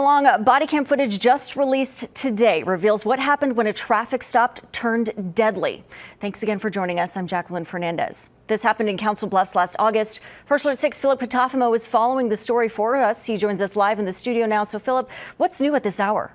Body cam footage just released today reveals what happened when a traffic stop turned deadly. Thanks again for joining us. I'm Jacqueline Fernandez. This happened in Council Bluffs last August. First Alert 6 Philip Katafimo is following the story for us. He joins us live in the studio now. So Philip, what's new at this hour?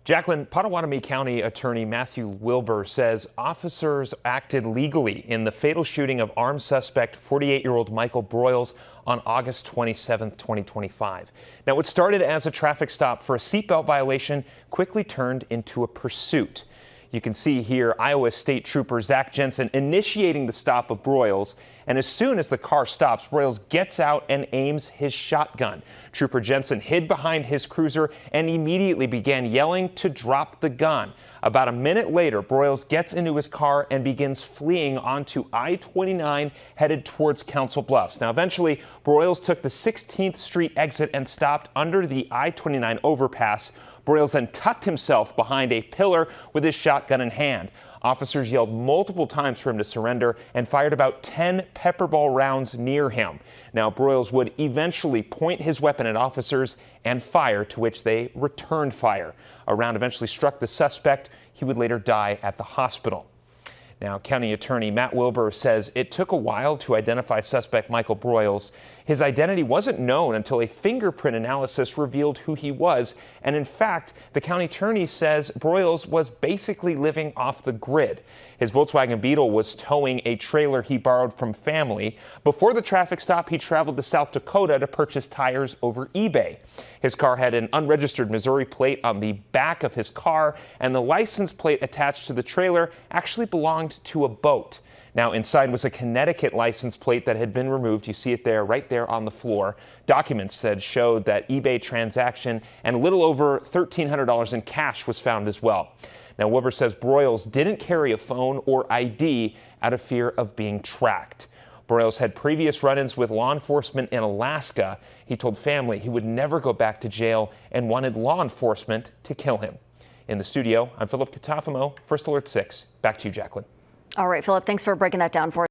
Jacqueline, Potawatomi County Attorney Matthew Wilbur says officers acted legally in the fatal shooting of armed suspect 48-year-old Michael Broyles on August 27, 2025. Now, what started as a traffic stop for a seatbelt violation quickly turned into a pursuit. You can see here Iowa State Trooper Zach Jensen initiating the stop of Broyles, and as soon as the car stops, Broyles gets out and aims his shotgun. Trooper Jensen hid behind his cruiser and immediately began yelling to drop the gun. About a minute later, Broyles gets into his car and begins fleeing onto I-29 headed towards Council Bluffs. Now, eventually, Broyles took the 16th Street exit and stopped under the I-29 overpass. Broyles then tucked himself behind a pillar with his shotgun in hand. Officers yelled multiple times for him to surrender and fired about 10 pepper ball rounds near him. Now, Broyles would eventually point his weapon at officers and fire, to which they returned fire. A round eventually struck the suspect. He would later die at the hospital. Now, County Attorney Matt Wilbur says it took a while to identify suspect Michael Broyles. His identity wasn't known until a fingerprint analysis revealed who he was. And in fact, the county attorney says Broyles was basically living off the grid. His Volkswagen Beetle was towing a trailer he borrowed from family. Before the traffic stop, he traveled to South Dakota to purchase tires over eBay. His car had an unregistered Missouri plate on the back of his car, and the license plate attached to the trailer actually belonged to a boat. Now, inside was a Connecticut license plate that had been removed. You see it there, right there on the floor. Documents that showed that eBay transaction and a little over $1,300 in cash was found as well. Now, Wilbur says Broyles didn't carry a phone or ID out of fear of being tracked. Broyles had previous run-ins with law enforcement in Alaska. He told family he would never go back to jail and wanted law enforcement to kill him. In the studio, I'm Philip Katafimo, First Alert 6. Back to you, Jacqueline. All right, Philip, thanks for breaking that down for us.